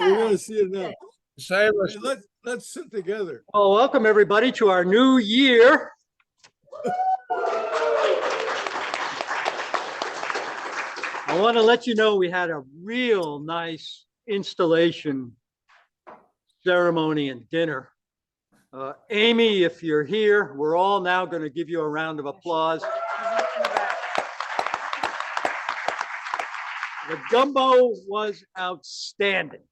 We're gonna see it now. Silas. Hey, let's sit together. Well, welcome everybody to our new year. I want to let you know we had a real nice installation ceremony and dinner. Amy, if you're here, we're all now going to give you a round of applause. The gumbo was outstanding.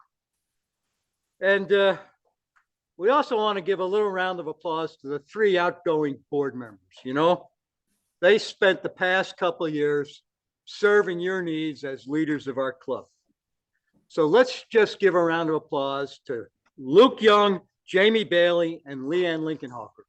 And we also want to give a little round of applause to the 3 outgoing board members. You know, they spent the past couple of years serving your needs as leaders of our club. So let's just give a round of applause to Luke Young, Jamie Bailey, and Leanne Lincolnhofer.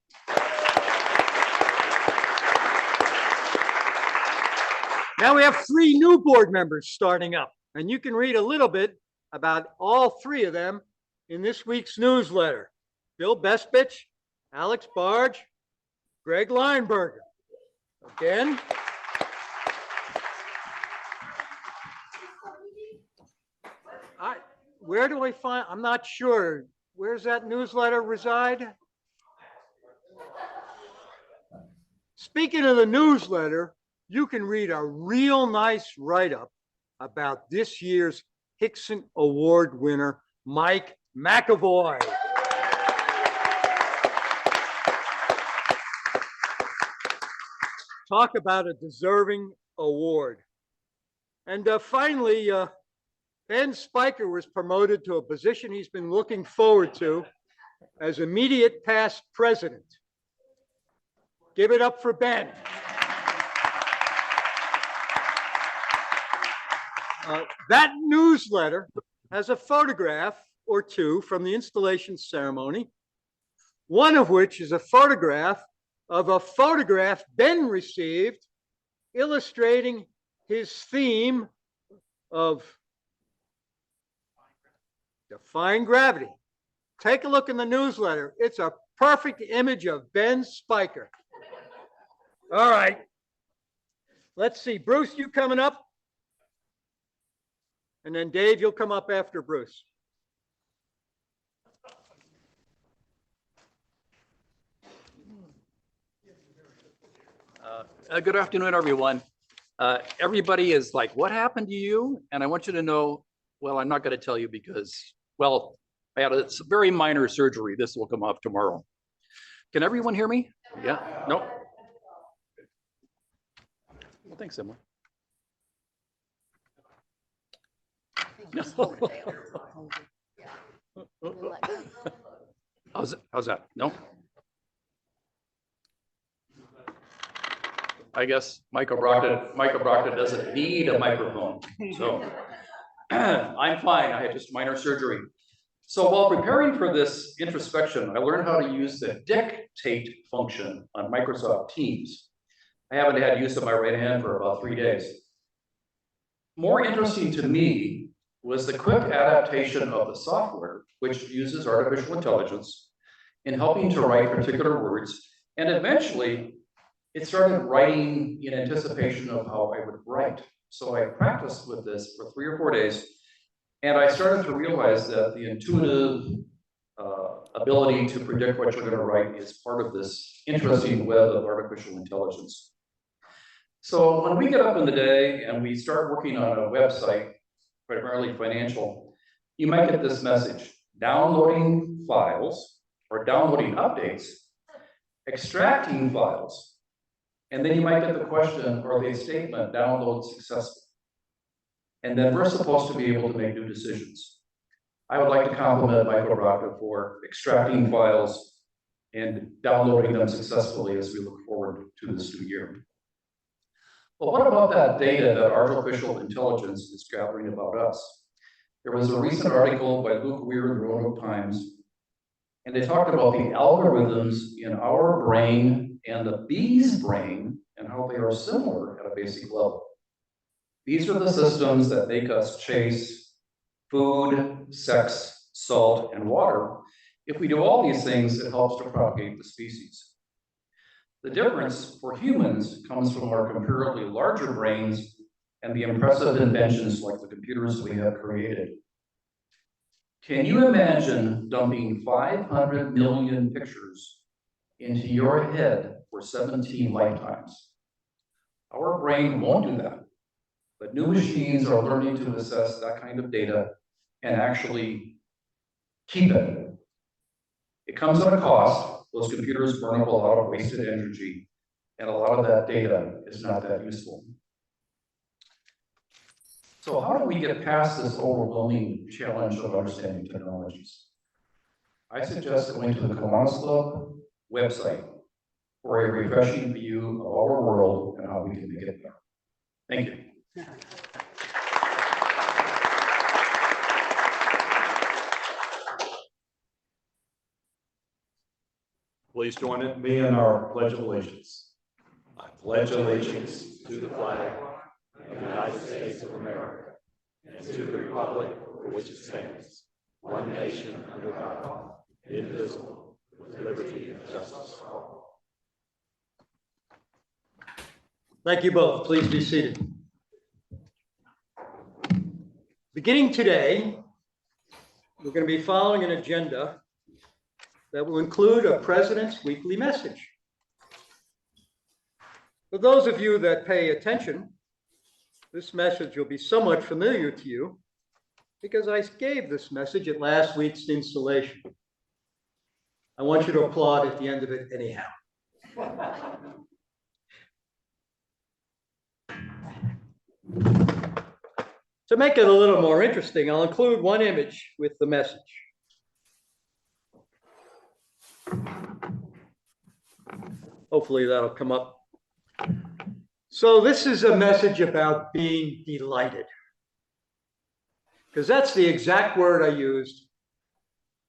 Now we have 3 new board members starting up, and you can read a little bit about all 3 of them in this week's newsletter. Bill Bespich, Alex Barge, Greg Lineberger. Again. Where do I find, I'm not sure. Where's that newsletter reside? Speaking of the newsletter, you can read a real nice write-up about this year's Hickson Award winner, Mike McAvoy. Talk about a deserving award. And finally, Ben Spiker was promoted to a position he's been looking forward to as immediate past president. Give it up for Ben. That newsletter has a photograph or 2 from the installation ceremony, one of which is a photograph of a photograph Ben received illustrating his theme of defying gravity. Take a look in the newsletter. It's a perfect image of Ben Spiker. All right. Let's see. Bruce, you coming up? And then Dave, you'll come up after Bruce. Good afternoon, everyone. Everybody is like, what happened to you? And I want you to know, well, I'm not going to tell you because, well, I had a very minor surgery. This will come off tomorrow. Can everyone hear me? Yeah? No? Well, thanks, Emily. How's that? No? I guess Michael Brockton doesn't need a microphone. So I'm fine. I had just minor surgery. So while preparing for this introspection, I learned how to use the dictate function on Microsoft Teams. I haven't had use of my right hand for about 3 days. More interesting to me was the quick adaptation of the software, which uses artificial intelligence in helping to write particular words. And eventually, it started writing in anticipation of how I would write. So I practiced with this for 3 or 4 days, and I started to realize that the intuitive ability to predict what you're going to write is part of this interesting web of artificial intelligence. So when we get up in the day and we start working on a website, primarily financial, you might get this message: downloading files or downloading updates, extracting files. And then you might get the question or the statement, download successful. And then we're supposed to be able to make new decisions. I would like to compliment Michael Brockton for extracting files and downloading them successfully as we look forward to this new year. But what about that data that artificial intelligence is gathering about us? There was a recent article by Luke Weir in the Roanoke Times, and they talked about the algorithms in our brain and the bee's brain and how they are similar at a basic level. These are the systems that make us chase food, sex, salt, and water. If we do all these things, it helps to propagate the species. The difference for humans comes from our comparatively larger brains and the impressive inventions like the computers we have created. Can you imagine dumping 500 million pictures into your head for 17 lifetimes? Our brain won't do that, but new machines are learning to assess that kind of data and actually keep it. It comes at a cost. Those computers burn up a lot of wasted energy, and a lot of that data is not that useful. So how do we get past this overwhelming challenge of understanding technologies? I suggest going to the Kiwanis Club website for a refreshing view of our world and how we can make it better. Thank you. Please join me in our Pledge of Allegiance. I pledge allegiance to the flag of the United States of America and to the republic for which it stands, one nation under God, indivisible, with liberty and justice for all. Thank you both. Please be seated. Beginning today, we're going to be following an agenda that will include a president's weekly message. For those of you that pay attention, this message will be somewhat familiar to you because I gave this message at last week's installation. I want you to applaud at the end of it anyhow. To make it a little more interesting, I'll include one image with the message. Hopefully that'll come up. So this is a message about being delighted, because that's the exact word I used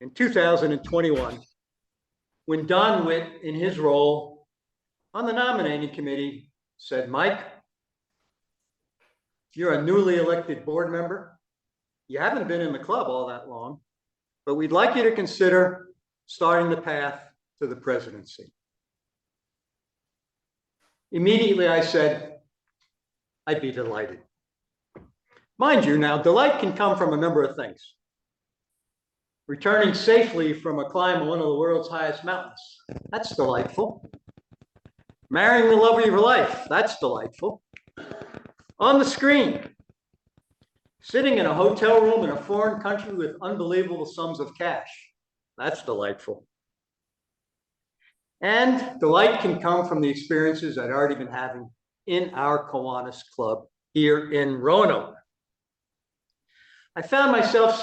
in 2021 when Don Witt, in his role on the nominating committee, said, "Mike, you're a newly elected board member. You haven't been in the club all that long, but we'd like you to consider starting the path to the presidency." Immediately I said, I'd be delighted. Mind you, now, delight can come from a number of things. Returning safely from a climb of one of the world's highest mountains, that's delightful. Marrying the love of your life, that's delightful. On the screen, sitting in a hotel room in a foreign country with unbelievable sums of cash, that's delightful. And delight can come from the experiences I'd already been having in our Kiwanis Club here in Roanoke. I found myself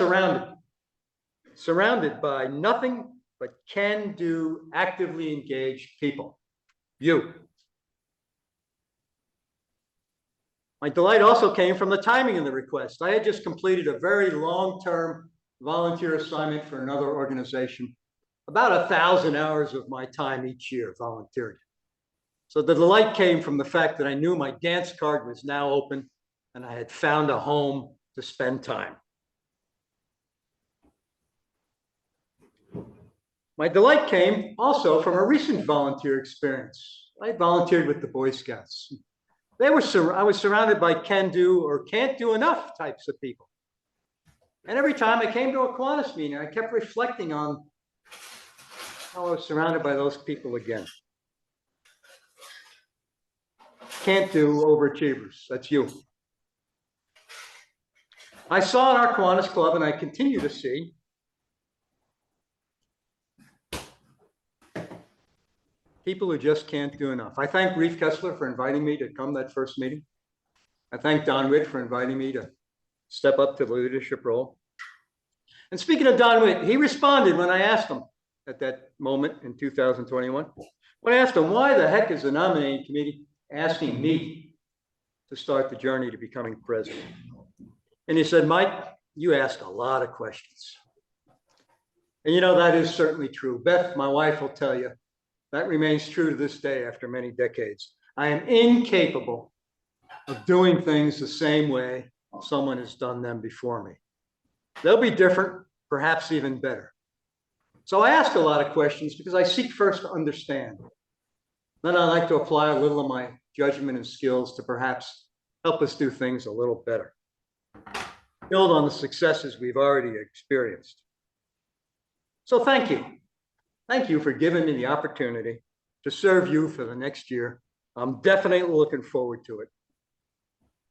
surrounded by nothing but can-do, actively engaged people. You. My delight also came from the timing of the request. I had just completed a very long-term volunteer assignment for another organization, about 1,000 hours of my time each year volunteering. So the delight came from the fact that I knew my dance card was now open and I had found a home to spend time. My delight came also from a recent volunteer experience. I volunteered with the Boy Scouts. I was surrounded by can-do or can't-do enough types of people. And every time I came to a Kiwanis meeting, I kept reflecting on how I was surrounded by those people again. Can't-do overachievers, that's you. I saw in our Kiwanis Club, and I continue to see, people who just can't do enough. I thank Reef Kessler for inviting me to come that first meeting. I thank Don Witt for inviting me to step up to the leadership role. And speaking of Don Witt, he responded when I asked him at that moment in 2021, when I asked him, why the heck is the nominating committee asking me to start the journey to becoming president? And he said, Mike, you ask a lot of questions. And you know, that is certainly true. Beth, my wife, will tell you, that remains true to this day after many decades. I am incapable of doing things the same way someone has done them before me. They'll be different, perhaps even better. So I ask a lot of questions because I seek first to understand. Then I like to apply a little of my judgment and skills to perhaps help us do things a little better. build on the successes we've already experienced. So thank you. Thank you for giving me the opportunity to serve you for the next year. I'm definitely looking forward to it.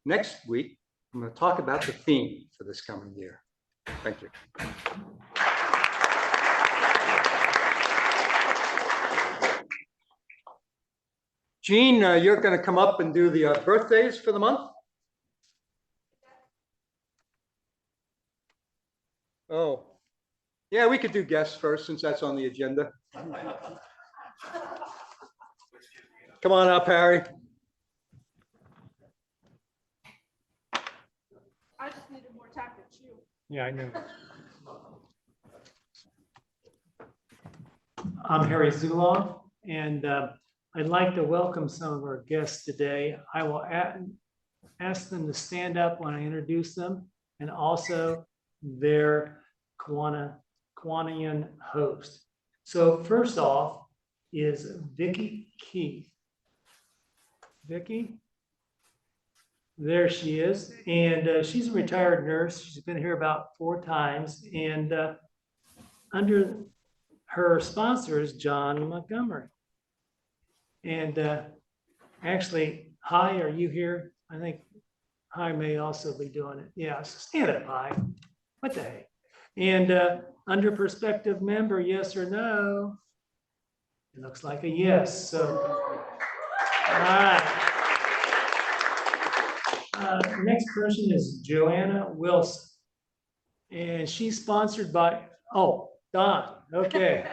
Next week, I'm going to talk about the theme for this coming year. Thank you. Jean, you're going to come up and do the birthdays for the month? Oh, yeah, we could do guests first since that's on the agenda. Come on up, Harry. I just needed more time to chew. Yeah, I know. I'm Harry Zuloff, and I'd like to welcome some of our guests today. I will ask them to stand up when I introduce them, and also their Kiwanian host. So first off is Vicki Keith. Vicki? There she is, and she's a retired nurse. She's been here about 4 times, and under her sponsor is John Montgomery. And actually, Hi, are you here? I think Hi may also be doing it. Yeah, so stand up, Hi. What the heck? And under prospective member, yes or no? It looks like a yes. So, all right. Next person is Joanna Wilson, and she's sponsored by, oh, Don, okay.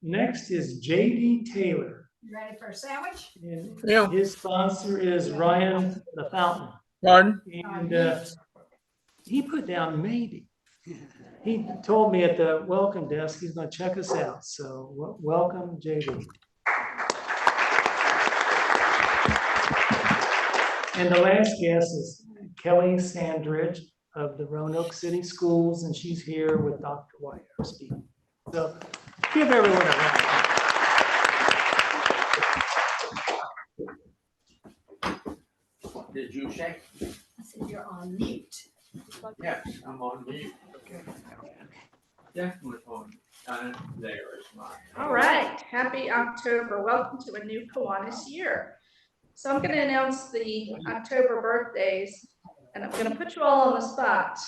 Next is J.D. Taylor. You ready for a sandwich? And Yeah. his sponsor is Ryan the Fountain. Pardon? And he put down maybe. He told me at the welcome desk he's going to check us out. So welcome, JD. And the last guest is Kelly Sandridge of the Roanoke City Schools, and she's here with Dr. White speaking. So give everyone a round. Did you say? I said you're on mute. Yes, I'm on mute. Okay. Definitely on. There is mine. All right, happy October. Welcome to a new Kiwanis year. So I'm going to announce the October birthdays, and I'm going to put you all on the spot.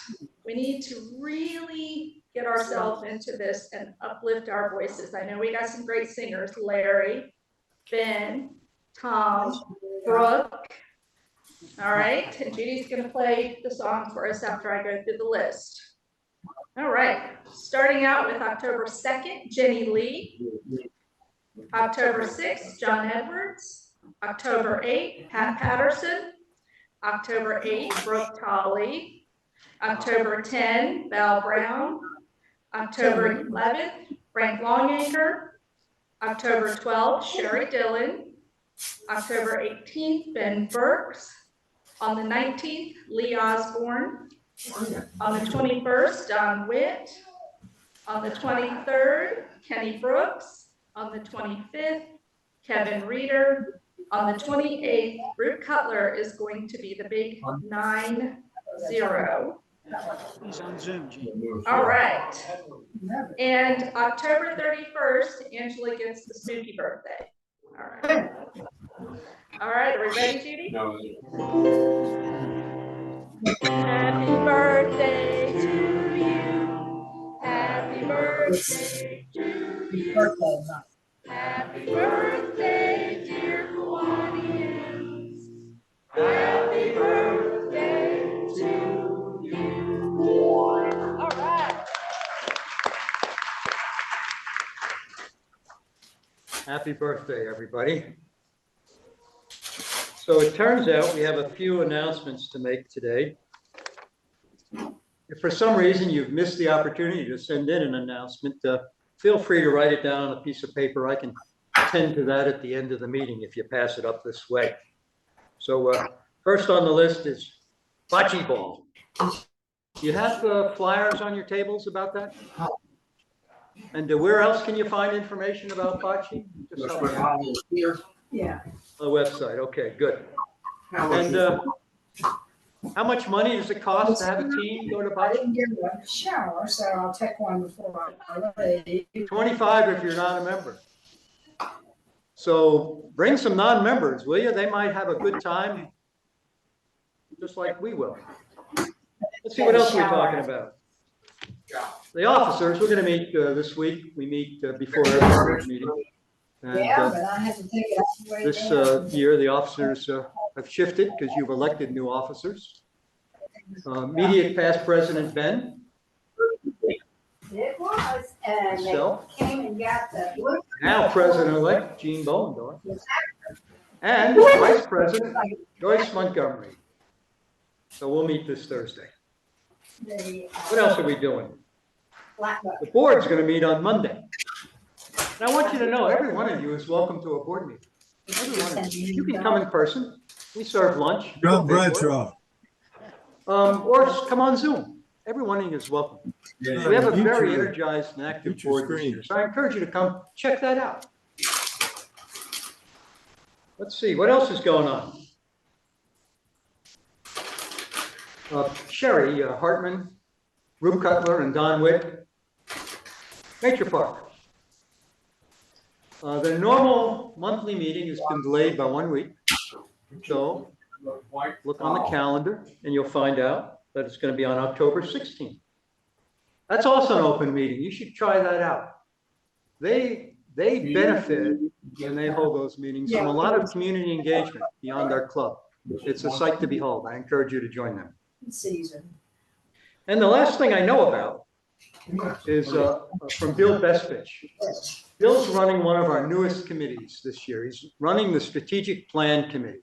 We need to really get ourselves into this and uplift our voices. I know we got some great singers, Larry, Ben, Tom, Brooke. All right, and Judy's going to play the song for us after I go through the list. All right, starting out with October 2nd, Jenny Lee. October 6th, John Edwards. October 8th, Pat Patterson. October 8th, Brooke Tolley. October 10th, Val Brown. October 11th, Frank Longacre. October 12th, Sherry Dillon. October 18th, Ben Burks. On the 19th, Lee Osborne. On the 21st, Don Witt. On the 23rd, Kenny Brooks. On the 25th, Kevin Reeder. On the 28th, Ruth Cutler is going to be the big 9-0. He's on Zoom, Gene. All right. And October 31st, Angela gets the spooky birthday. All right. All right, are we ready, Judy? No. Happy birthday to you. Happy birthday to you. Happy birthday, dear Kiwanians. Happy birthday to you. All right. Happy birthday, everybody. So it turns out we have a few announcements to make today. If for some reason you've missed the opportunity to send in an announcement, feel free to write it down on a piece of paper. I can attend to that at the end of the meeting if you pass it up this way. So first on the list is bocce ball. You have flyers on your tables about that? And where else can you find information about bocce? Just so- Here. Yeah. The website, okay, good. How much And how much money does it cost to have a team go to I Bocce? didn't get a shower, so I'll take one before I leave. 25 if you're not a member. So bring some non-members, will you? They might have a good time, just like we will. Let's see what else we're talking about. The officers, we're going to meet this week. We meet before every board meeting. And Yeah, but I have to take it all the way this down. year, the officers have shifted because you've elected new officers. Immediate past president Ben, It was, and they myself, came and got the. now president-elect Gene Bolendorf, and vice president Joyce Montgomery. So we'll meet this Thursday. What else are we doing? The board's going to meet on Monday. And I want you to know, every one of you is welcome to a board meeting. Every one of you. You can come in person. We serve lunch. John Bradshaw. Or just come on Zoom. Every one of you is welcome. We have a very energized and active Future board this screen. year. So I encourage you to come check that out. Let's see, what else is going on? Sherry Hartman, Rube Cutler, and Don Witt, Nature Park. The normal monthly meeting has been delayed by 1 week. So look on the calendar and you'll find out that it's going to be on October 16th. That's also an open meeting. You should try that out. They benefit when they hold those meetings from a lot of community engagement beyond our club. It's a sight to behold. I encourage you to join them. Season. And the last thing I know about is from Bill Bestfitch. Bill's running one of our newest committees this year. He's running the Strategic Plan Committee.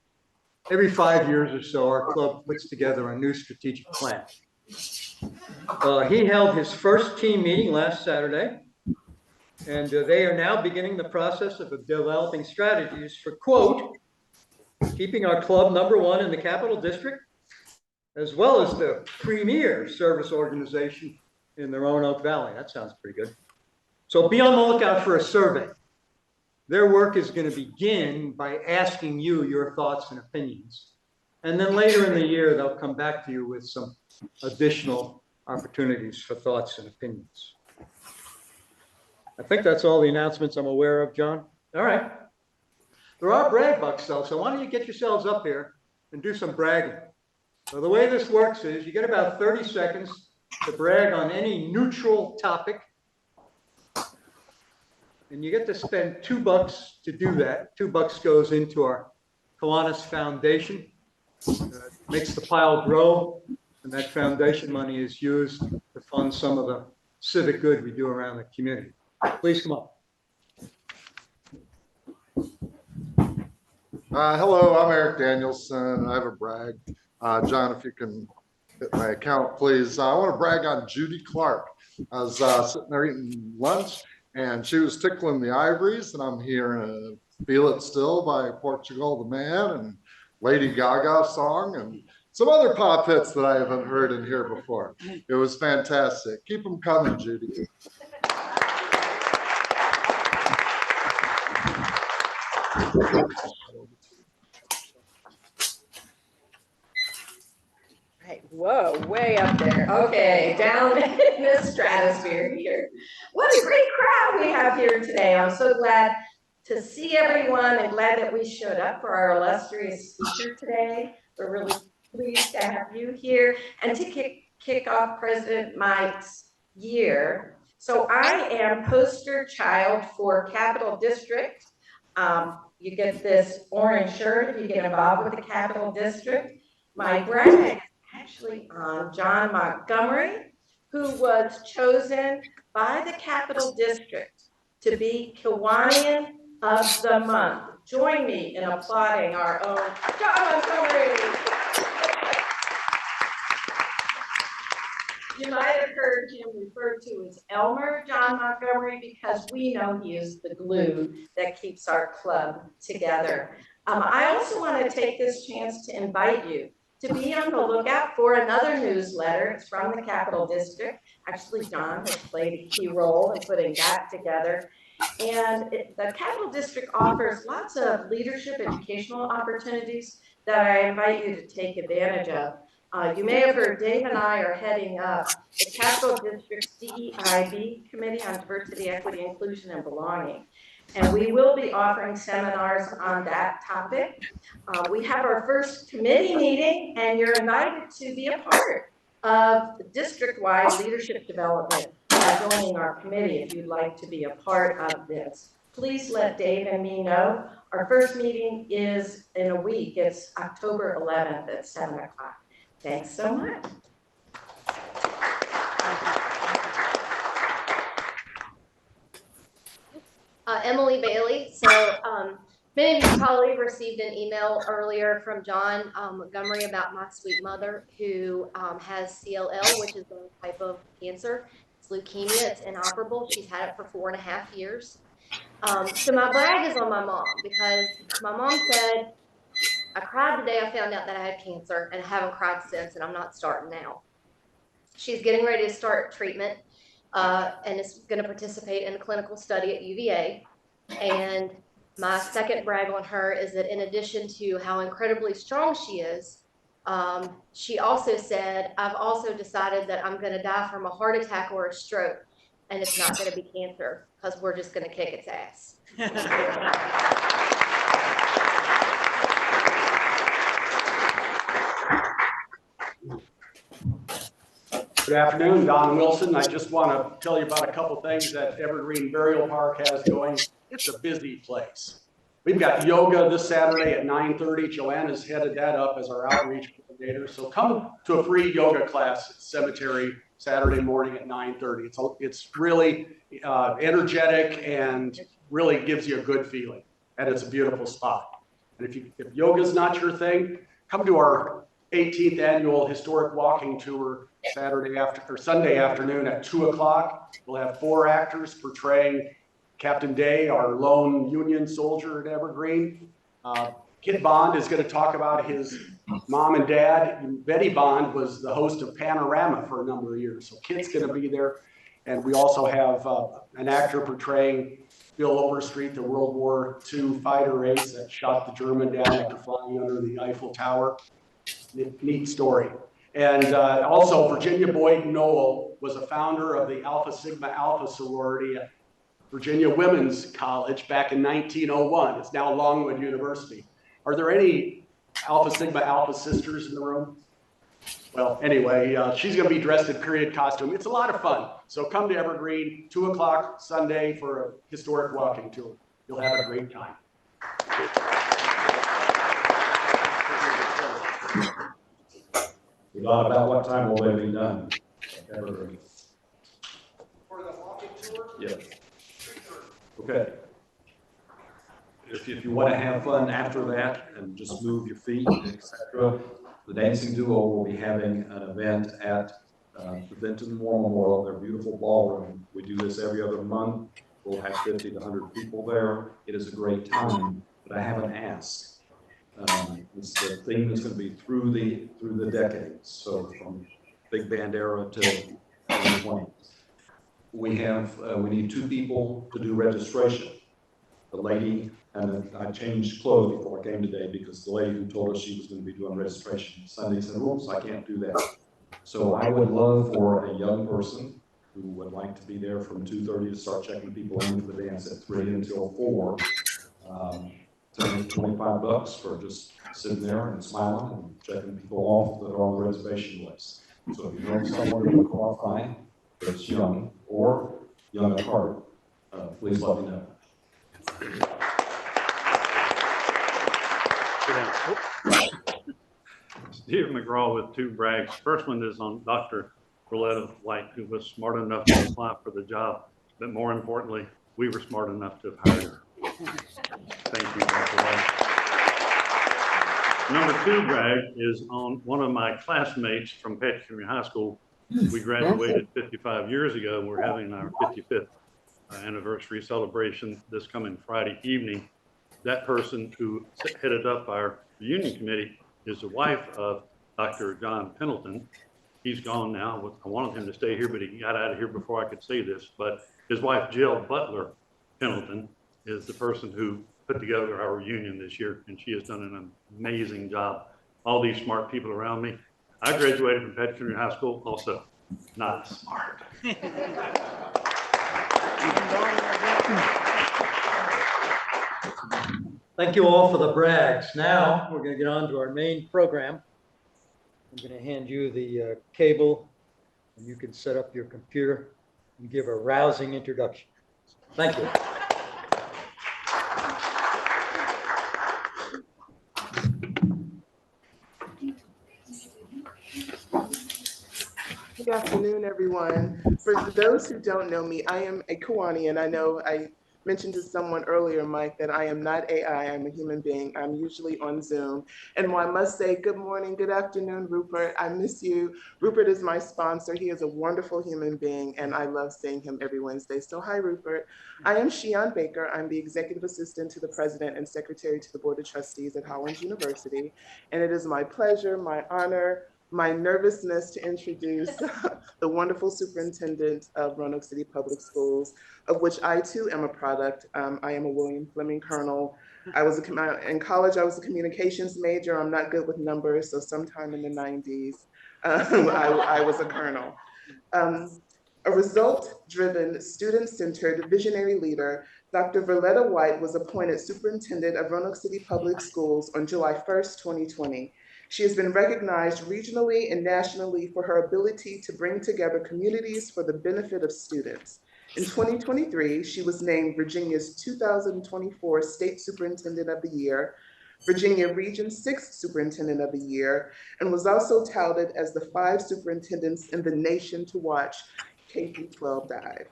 Every 5 years or so, our club puts together a new strategic plan. He held his first team meeting last Saturday, and they are now beginning the process of developing strategies for, quote, keeping our club #1 in the Capital District, as well as the premier service organization in the Roanoke Valley. That sounds pretty good. So be on the lookout for a survey. Their work is going to begin by asking you your thoughts and opinions. And then later in the year, they'll come back to you with some additional opportunities for thoughts and opinions. I think that's all the announcements I'm aware of, John. All right. There are brag bucks, though, so why don't you get yourselves up here and do some bragging. So the way this works is you get about 30 seconds to brag on any neutral topic. And you get to spend $2 to do that. $2 goes into our Kiwanis Foundation. Makes the pile grow. And that foundation money is used to fund some of the civic good we do around the community. Please come up. Hello, I'm Eric Danielson. I have a brag. John, if you can hit my account, please. I want to brag on Judy Clark. I was sitting there eating lunch and she was tickling the ivories, and I'm hearing Feel It Still by Portugal the Man and Lady Gaga song and some other pop hits that I haven't heard in here before. It was fantastic. Keep them coming, Judy. Right. Whoa, way up there. Okay, down in the stratosphere here. What a great crowd we have here today. I'm so glad to see everyone and glad that we showed up for our illustrious speaker today. We're really pleased to have you here and to kick off President Mike's year. So I am poster child for Capital District. You get this orange shirt if you get involved with the Capital District. My brag actually on John Montgomery, who was chosen by the Capital District to be Kiwanian of the Month. Join me in applauding our own John Montgomery. You might have heard him referred to as Elmer John Montgomery because we know he is the glue that keeps our club together. I also want to take this chance to invite you to be on the lookout for another newsletter. It's from the Capital District. Actually, John has played a key role in putting that together. And the Capital District offers lots of leadership educational opportunities that I invite you to take advantage of. You may have heard Dave and I are heading up the Capital District's DEIB Committee on Diversity, Equity, Inclusion, and Belonging. And we will be offering seminars on that topic. We have our first committee meeting, and you're invited to be a part of the district-wide leadership development by joining our committee if you'd like to be a part of this. Please let Dave and me know. Our first meeting is in a week. It's October 11th at 7 o'clock. Thanks so much. Emily Bailey. So many of you probably received an email earlier from John Montgomery about my sweet mother who has CLL, which is a type of cancer. It's leukemia. It's inoperable. She's had it for 4.5 years. So my brag is on my mom because my mom said, I cried the day I found out that I had cancer and I haven't cried since, and I'm not starting now. She's getting ready to start treatment and is going to participate in a clinical study at UVA. And my second brag on her is that in addition to how incredibly strong she is, she also said, I've also decided that I'm going to die from a heart attack or a stroke, and it's not going to be cancer because we're just going to kick its ass. Good afternoon, Don Wilson. I just want to tell you about a couple things that Evergreen Burial Park has going. It's a busy place. We've got yoga this Saturday at 9:30. Joanna's headed that up as our outreach coordinator. So come to a free yoga class at Cemetery Saturday morning at 9:30. It's really energetic and really gives you a good feeling. And it's a beautiful spot. And if yoga's not your thing, come to our 18th annual historic walking tour Sunday afternoon at 2 o'clock. We'll have 4 actors portraying Captain Day, our lone Union soldier at Evergreen. Kit Bond is going to talk about his mom and dad. Betty Bond was the host of Panorama for a number of years. So Kit's going to be there. And we also have an actor portraying Bill Overstreet, the World War II fighter ace that shot the German down after flying under the Eiffel Tower. Neat story. And also Virginia Boyd Noel was a founder of the Alpha Sigma Alpha sorority at Virginia Women's College back in 1901. It's now Longwood University. Are there any Alpha Sigma Alpha sisters in the room? Well, anyway, she's going to be dressed in period costume. It's a lot of fun. So come to Evergreen, 2 o'clock Sunday for a historic walking tour. You'll have a great time. We thought about what time will they be done? Evergreen. For the walking tour? Yeah. Okay. If you want to have fun after that and just move your feet, etc., the Dancing Duo will be having an event at the Benton War Memorial, their beautiful ballroom. We do this every other month. We'll have 50 to 100 people there. It is a great time, but I have an ask. The theme is going to be through the decades, so from big band era to 2020. We need 2 people to do registration. The lady, and I changed clothes before I came today because the lady who told us she was going to be doing registration Sunday said, oops, I can't do that. So I would love for a young person who would like to be there from 2:30 to start checking people in for the dance at 3 until 4. To make $25 for just sitting there and smiling and checking people off that are on the reservation list. So if you know someone who would qualify that's young or young at heart, please let me know. Steve McGraw with 2 brags. First one is on Dr. Roletta White, who was smart enough to apply for the job, but more importantly, we were smart enough to have hired her. Thank you, Dr. White. Number 2 brag is on one of my classmates from Patrick Henry High School. We graduated 55 years ago, and we're having our 55th anniversary celebration this coming Friday evening. That person who headed up our reunion committee is the wife of Dr. John Pendleton. He's gone now. I wanted him to stay here, but he got out of here before I could say this. But his wife, Jill Butler, Pendleton is the person who put together our reunion this year, and she has done an amazing job. All these smart people around me. I graduated from Pettit Community High School also, not smart. Thank you all for the brags. Now, we're gonna get on to our main program. I'm gonna hand you the cable, and you can set up your computer and give a rousing introduction. Thank you. Good afternoon, everyone. For those who don't know me, I am a Kiwani, and I know I mentioned to someone earlier, Mike, that I am not AI, I'm a human being. I'm usually on Zoom. And while I must say good morning, good afternoon, Rupert, I miss you. Rupert is my sponsor. He is a wonderful human being, and I love seeing him every Wednesday. So hi, Rupert. I am Shion Baker. I'm the Executive Assistant to the President and Secretary to the Board of Trustees at Howard University. And it is my pleasure, my honor, my nervousness to introduce the wonderful superintendent of Roanoke City Public Schools, of which I too am a product. I am a William Fleming Colonel. In college, I was a communications major. I'm not good with numbers, so sometime in the 90s, I was a colonel. A result-driven, student-centered, visionary leader, Dr. Verletta White was appointed superintendent of Roanoke City Public Schools on July 1st, 2020. She has been recognized regionally and nationally for her ability to bring together communities for the benefit of students. In 2023, she was named Virginia's 2024 State Superintendent of the Year, Virginia Region 6 Superintendent of the Year, and was also touted as the 5 superintendents in the nation to watch K-12 dive.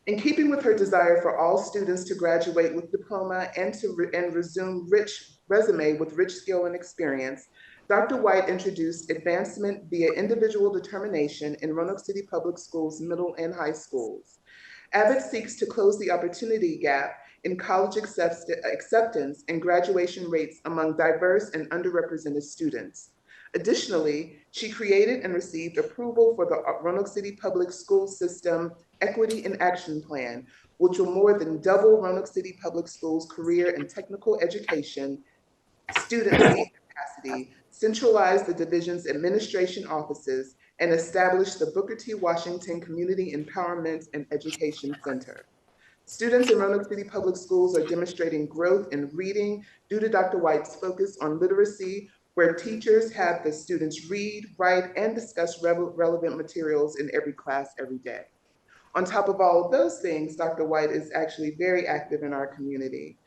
In keeping with her desire for all students to graduate with diploma and resume rich resume with rich skill and experience, Dr. White introduced advancement via individual determination in Roanoke City Public Schools middle and high schools. Abbott seeks to close the opportunity gap in college acceptance and graduation rates among diverse and underrepresented students. Additionally, she created and received approval for the Roanoke City Public School System Equity in Action Plan, which will more than double Roanoke City Public Schools' career and technical education, student seat capacity, centralize the division's administration offices, and establish the Booker T. Washington Community Empowerment and Education Center. Students in Roanoke City Public Schools are demonstrating growth in reading due to Dr. White's focus on literacy, where teachers have the students read, write, and discuss relevant materials in every class every day. On top of all of those things, Dr. White is actually very active in our community.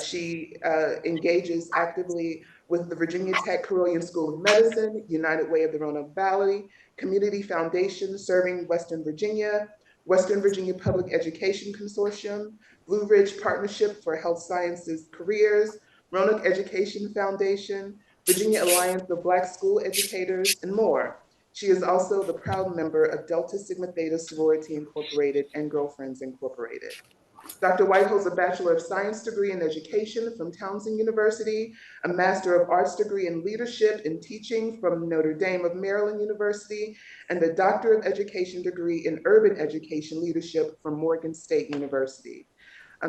She engages actively with the Virginia Tech Carilion School of Medicine, United Way of the Roanoke Valley, Community Foundation Serving Western Virginia Public Education Consortium, Blue Ridge Partnership for Health Sciences Careers, Roanoke Education Foundation, Virginia Alliance of Black School Educators, and more. She is also the proud member of Delta Sigma Theta Sorority Incorporated and Girlfriends Incorporated. Dr. White holds a Bachelor of Science degree in Education from Townsend University, a Master of Arts degree in Leadership and Teaching from Notre Dame of Maryland University, and a Doctor of Education degree in Urban Education Leadership from Morgan State University.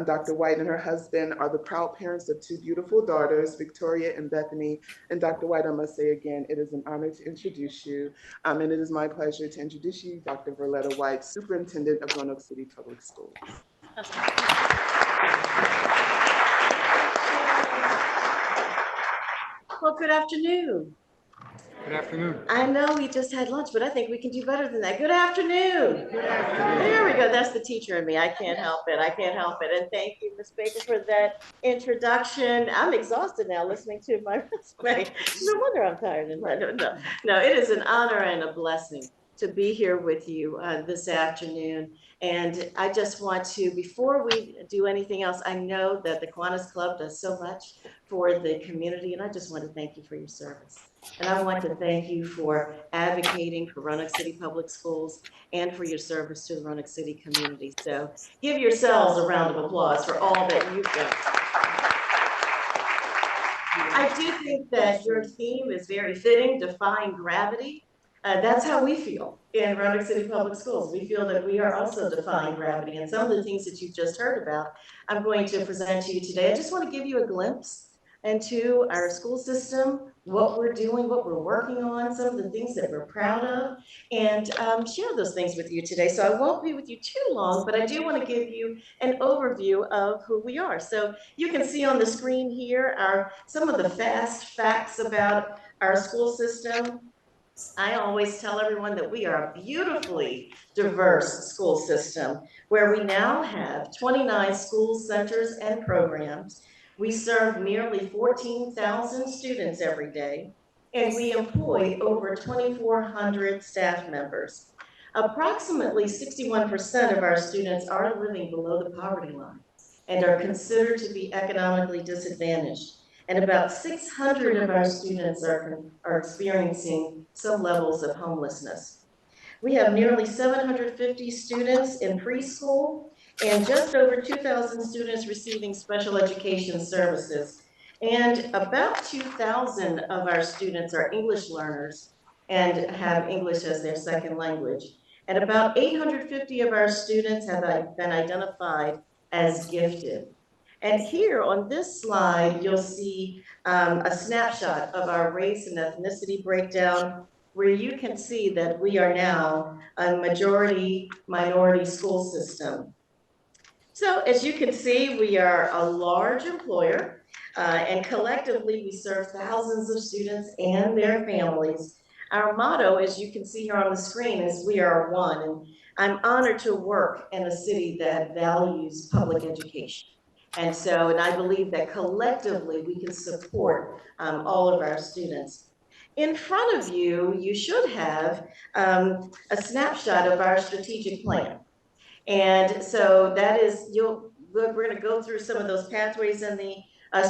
Dr. White and her husband are the proud parents of 2 beautiful daughters, Victoria and Bethany. And Dr. White, I must say again, it is an honor to introduce you. And it is my pleasure to introduce you, Dr. Verletta White, Superintendent of Roanoke City Public Schools. Well, good afternoon. Good afternoon. I know we just had lunch, but I think we can do better than that. Good afternoon. Good afternoon. There we go. That's the teacher in me. I can't help it. I can't help it. And thank you, Ms. Baker, for that introduction. I'm exhausted now listening to my resume. No wonder I'm tired. No, it is an honor and a blessing to be here with you this afternoon. And I just want to, before we do anything else, I know that the Kiwanis Club does so much for the community, and I just want to thank you for your service. And I want to thank you for advocating for Roanoke City Public Schools and for your service to the Roanoke City community. So give yourselves a round of applause for all that you've done. I do think that your theme is very fitting, defying gravity. That's how we feel in Roanoke City Public Schools. We feel that we are also defying gravity, and some of the things that you've just heard about, I'm going to present to you today. I just want to give you a glimpse into our school system, what we're doing, what we're working on, some of the things that we're proud of, and share those things with you today. So I won't be with you too long, but I do want to give you an overview of who we are. So you can see on the screen here some of the fast facts about our school system. I always tell everyone that we are a beautifully diverse school system where we now have 29 school centers and programs. We serve nearly 14,000 students every day, and we employ over 2,400 staff members. Approximately 61% of our students are living below the poverty line and are considered to be economically disadvantaged. And about 600 of our students are experiencing some levels of homelessness. We have nearly 750 students in preschool and just over 2,000 students receiving special education services. And about 2,000 of our students are English learners and have English as their second language. And about 850 of our students have been identified as gifted. And here on this slide, you'll see a snapshot of our race and ethnicity breakdown, where you can see that we are now a majority minority school system. So as you can see, we are a large employer, and collectively we serve thousands of students and their families. Our motto, as you can see here on the screen, is "We are one," and I'm honored to work in a city that values public education. And I believe that collectively we can support all of our students. In front of you, you should have a snapshot of our strategic plan. And so that is, we're going to go through some of those pathways in the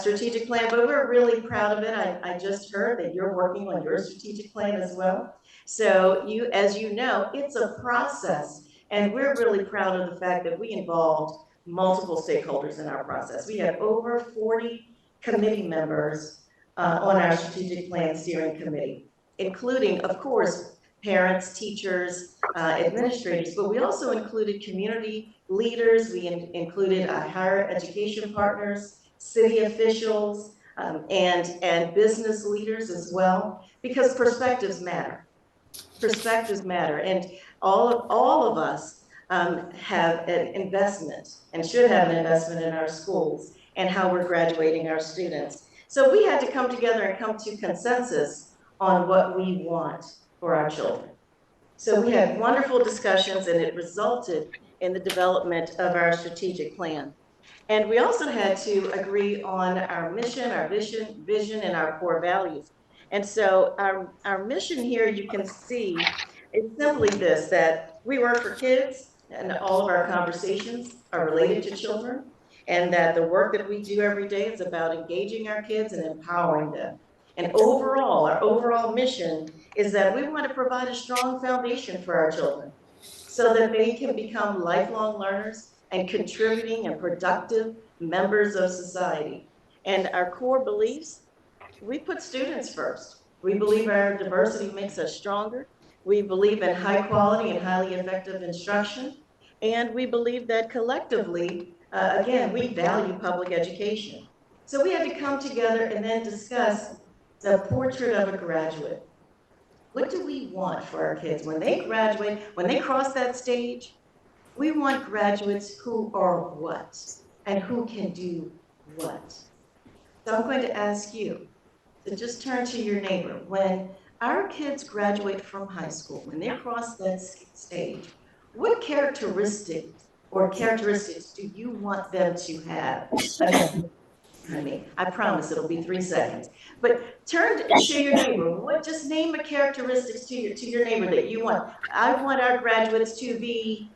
strategic plan, but we're really proud of it. I just heard that you're working on your strategic plan as well. So as you know, it's a process, and we're really proud of the fact that we involved multiple stakeholders in our process. We have over 40 committee members on our strategic plan steering committee, including, of course, parents, teachers, administrators, but we also included community leaders. We included higher education partners, city officials, and business leaders as well, because perspectives matter. Perspectives matter, and all of us have an investment and should have an investment in our schools and how we're graduating our students. So we had to come together and come to consensus on what we want for our children. So we had wonderful discussions, and it resulted in the development of our strategic plan. And we also had to agree on our mission, our vision, and our core values. And so our mission here, you can see, is simply this, that we work for kids, and all of our conversations are related to children, and that the work that we do every day is about engaging our kids and empowering them. And overall, our overall mission is that we want to provide a strong foundation for our children so that they can become lifelong learners and contributing and productive members of society. And our core beliefs, we put students first. We believe our diversity makes us stronger. We believe in high quality and highly effective instruction. And we believe that collectively, again, we value public education. So we had to come together and then discuss the portrait of a graduate. What do we want for our kids when they graduate, when they cross that stage? We want graduates who are what and who can do what. So I'm going to ask you to just turn to your neighbor. When our kids graduate from high school, when they cross that stage, what characteristics do you want them to have? Honey, I promise it'll be 3 seconds. But turn to your neighbor. Just name a characteristics to your neighbor that you want. I want our graduates to be.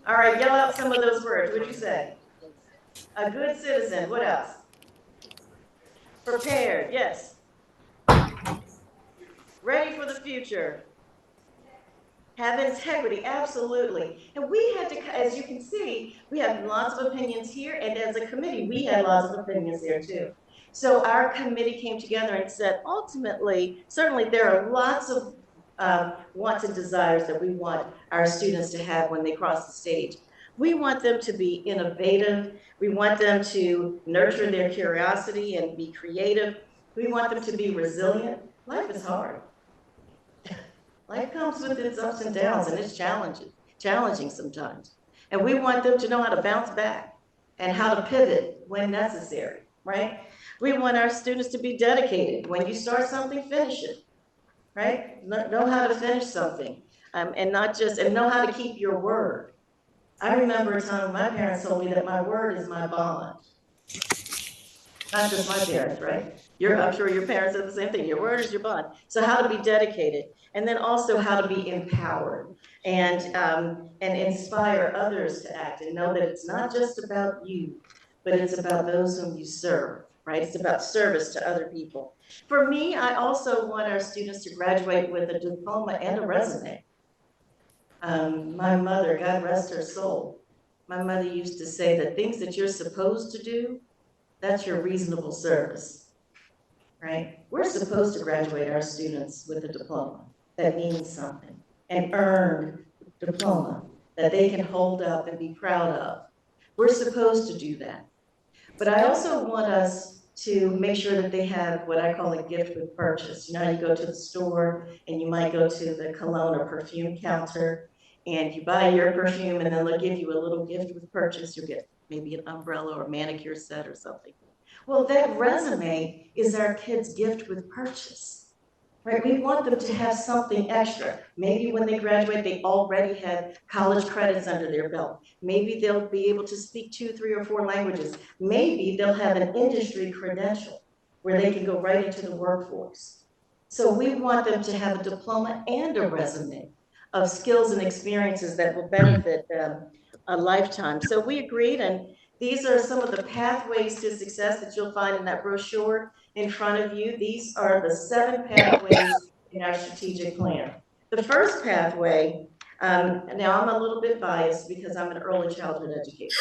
All right, yell out some of those words. What'd you say? A good citizen. What else? Prepared. Yes. Ready for the future. Have integrity, absolutely. And we had to, as you can see, we have lots of opinions here, and as a committee, we had lots of opinions there too. So our committee came together and said, ultimately, certainly there are lots of wants and desires that we want our students to have when they cross the stage. We want them to be innovative. We want them to nurture their curiosity and be creative. We want them to be resilient. Life is hard. Life comes with its ups and downs, and it's challenging sometimes. And we want them to know how to bounce back and how to pivot when necessary, right? We want our students to be dedicated. When you start something, finish it, right? Know how to finish something, and know how to keep your word. I remember a time my parents told me that my word is my bond. Not just my parents, right? I'm sure your parents said the same thing. Your word is your bond. So how to be dedicated, and then also how to be empowered and inspire others to act and know that it's not just about you, but it's about those whom you serve, right? It's about service to other people. For me, I also want our students to graduate with a diploma and a resume. My mother, God rest her soul, my mother used to say that things that you're supposed to do, that's your reasonable service, right? We're supposed to graduate our students with a diploma that means something, an earned diploma that they can hold up and be proud of. We're supposed to do that. But I also want us to make sure that they have what I call a gift with purchase. You know, you go to the store and you might go to the cologne or perfume counter and you buy your perfume and then they'll give you a little gift with purchase. You'll get maybe an umbrella or a manicure set or something. Well, that resume is our kids' gift with purchase, right? We want them to have something extra. Maybe when they graduate, they already have college credits under their belt. Maybe they'll be able to speak 2, 3, or 4 languages. Maybe they'll have an industry credential where they can go right into the workforce. So we want them to have a diploma and a resume of skills and experiences that will benefit them a lifetime. So we agreed, and these are some of the pathways to success that you'll find in that brochure in front of you. These are the 7 pathways in our strategic plan. The first pathway, now I'm a little bit biased because I'm an early childhood educator.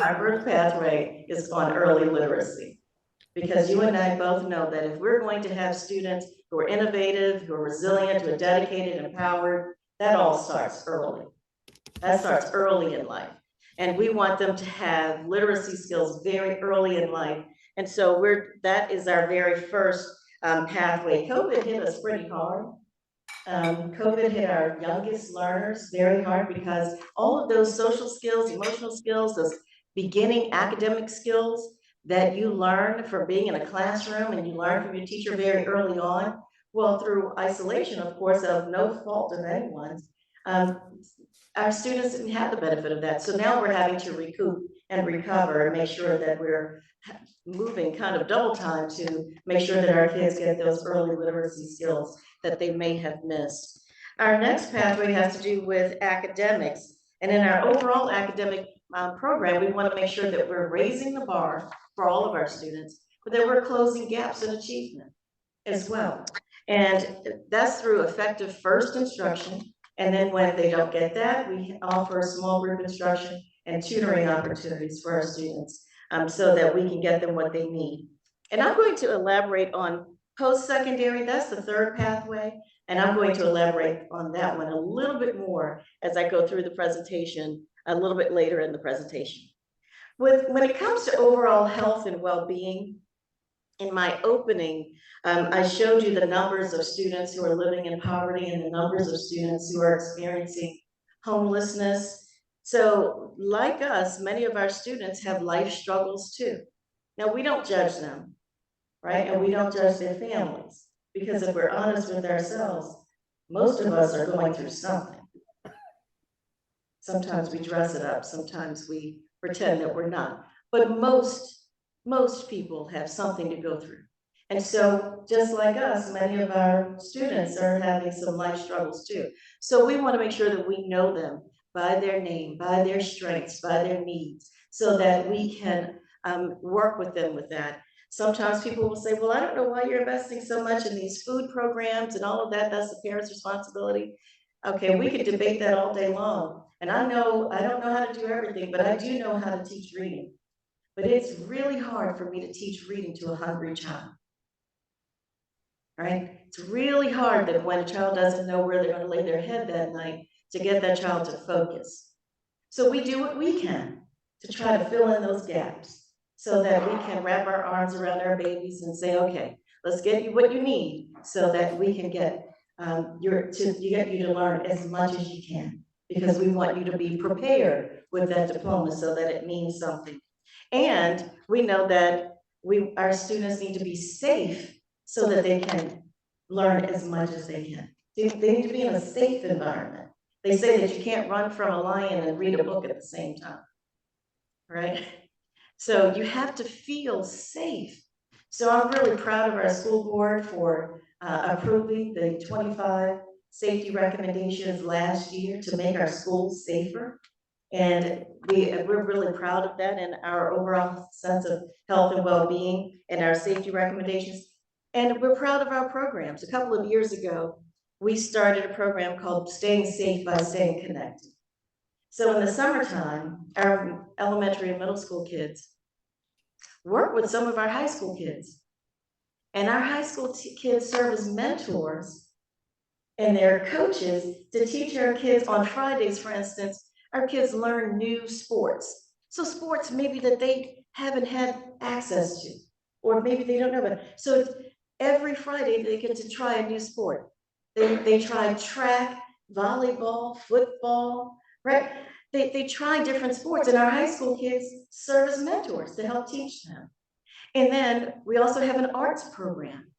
Our first pathway is on early literacy, because you and I both know that if we're going to have students who are innovative, who are resilient, who are dedicated and empowered, that all starts early. That starts early in life. And we want them to have literacy skills very early in life. And so that is our very first pathway. COVID hit us pretty hard. COVID hit our youngest learners very hard because all of those social skills, emotional skills, those beginning academic skills that you learn from being in a classroom and you learn from your teacher very early on, well, through isolation, of course, of no fault of anyone's, our students didn't have the benefit of that. So now we're having to recoup and recover and make sure that we're moving kind of double time to make sure that our kids get those early literacy skills that they may have missed. Our next pathway has to do with academics. And in our overall academic program, we want to make sure that we're raising the bar for all of our students, but that we're closing gaps in achievement as well. And that's through effective first instruction. And then when they don't get that, we offer small group instruction and tutoring opportunities for our students so that we can get them what they need. And I'm going to elaborate on post-secondary. That's the third pathway. And I'm going to elaborate on that one a little bit more as I go through the presentation a little bit later in the presentation. When it comes to overall health and well-being, in my opening, I showed you the numbers of students who are living in poverty and the numbers of students who are experiencing homelessness. So like us, many of our students have life struggles too. Now, we don't judge them, right? And we don't judge their families, because if we're honest with ourselves, most of us are going through something. Sometimes we dress it up, sometimes we pretend that we're not, but most people have something to go through. And so just like us, many of our students are having some life struggles too. So we want to make sure that we know them by their name, by their strengths, by their needs, so that we can work with them with that. Sometimes people will say, well, I don't know why you're investing so much in these food programs and all of that. That's the parents' responsibility. Okay, we could debate that all day long. And I know, I don't know how to do everything, but I do know how to teach reading. But it's really hard for me to teach reading to a hungry child. Right? It's really hard that when a child doesn't know where they're going to lay their head that night, to get that child to focus. So we do what we can to try to fill in those gaps so that we can wrap our arms around our babies and say, okay, let's get you what you need so that we can get get you to learn as much as you can, because we want you to be prepared with that diploma so that it means something. And we know that our students need to be safe so that they can learn as much as they can. They need to be in a safe environment. They say that you can't run from a lion and read a book at the same time, right? So you have to feel safe. So I'm really proud of our school board for approving the 25 safety recommendations last year to make our schools safer. And we're really proud of that and our overall sense of health and well-being and our safety recommendations. And we're proud of our programs. A couple of years ago, we started a program called Staying Safe by Staying Connected. So in the summertime, our elementary and middle school kids work with some of our high school kids. And our high school kids serve as mentors and their coaches to teach our kids on Fridays, for instance. Our kids learn new sports. So sports maybe that they haven't had access to, or maybe they don't know about. So every Friday they get to try a new sport. They try track, volleyball, football, right? They try different sports, and our high school kids serve as mentors to help teach them. And then we also have an arts program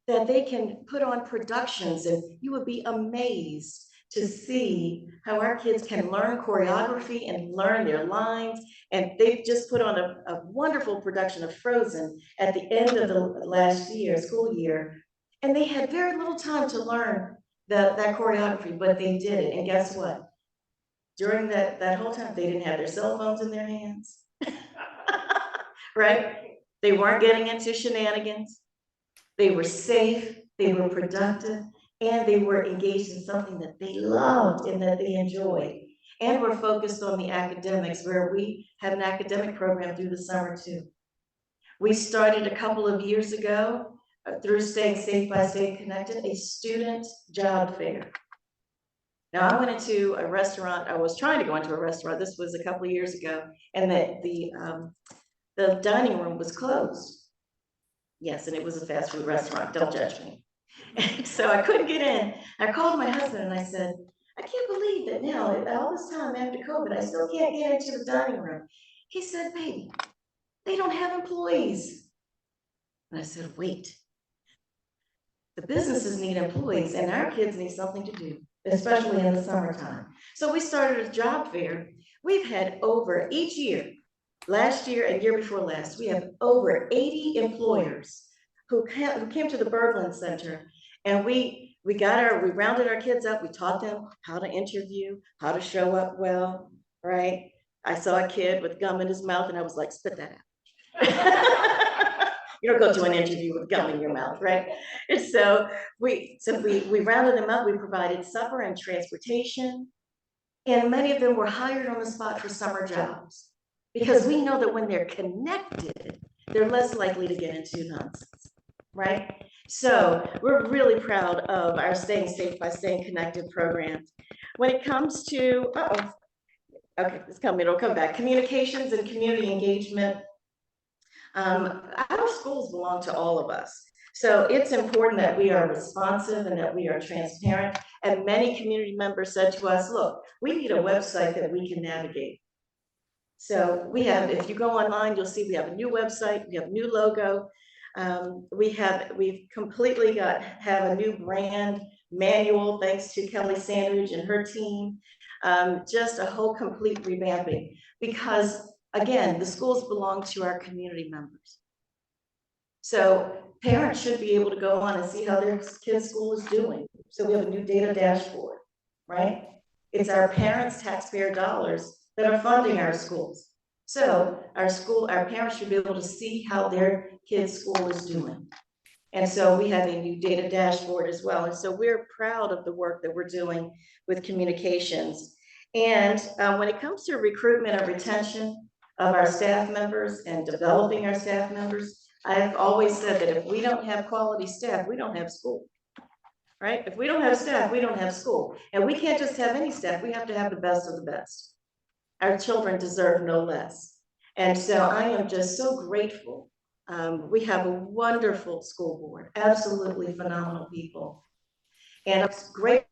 that they can put on productions, and you would be amazed to see how our kids can learn choreography and learn their lines. And they've just put on a wonderful production of Frozen at the end of the last year, school year. And they had very little time to learn that choreography, but they did it. And guess what? During that whole time, they didn't have their cell phones in their hands, right? They weren't getting into shenanigans. They were safe, they were productive, and they were engaged in something that they loved and that they enjoyed. And we're focused on the academics, where we have an academic program through the summer too. We started a couple of years ago through Staying Safe by Staying Connected, a student job fair. Now, I went into a restaurant, I was trying to go into a restaurant, this was a couple of years ago, and the dining room was closed. Yes, and it was a fast food restaurant, don't judge me. So I couldn't get in. I called my husband and I said, I can't believe that now, all this time after COVID, I still can't get into the dining room. He said, baby, they don't have employees. And I said, wait. The businesses need employees and our kids need something to do, especially in the summertime. So we started a job fair. We've had over each year, last year and year before last, we have over 80 employers who came to the Berglund Center, and we rounded our kids up. We taught them how to interview, how to show up well, right? I saw a kid with gum in his mouth and I was like, spit that out. You don't go to an interview with gum in your mouth, right? And so we rounded them up. We provided supper and transportation, and many of them were hired on the spot for summer jobs, because we know that when they're connected, they're less likely to get into nonsense, right? So we're really proud of our Staying Safe by Staying Connected program. When it comes to, okay, it'll come back. Communications and community engagement. Our schools belong to all of us. So it's important that we are responsive and that we are transparent. And many community members said to us, look, we need a website that we can navigate. So we have, if you go online, you'll see we have a new website, we have a new logo. We've completely have a new brand manual, thanks to Kelly Sandridge and her team. Just a whole complete revamping, because again, the schools belong to our community members. So parents should be able to go on and see how their kid's school is doing. So we have a new data dashboard, right? It's our parents' taxpayer dollars that are funding our schools. So our parents should be able to see how their kid's school is doing. And so we have a new data dashboard as well. And so we're proud of the work that we're doing with communications. And when it comes to recruitment or retention of our staff members and developing our staff members, I've always said that if we don't have quality staff, we don't have school. Right? If we don't have staff, we don't have school. And we can't just have any staff, we have to have the best of the best. Our children deserve no less. And so I am just so grateful. We have a wonderful school board, absolutely phenomenal people. And it's great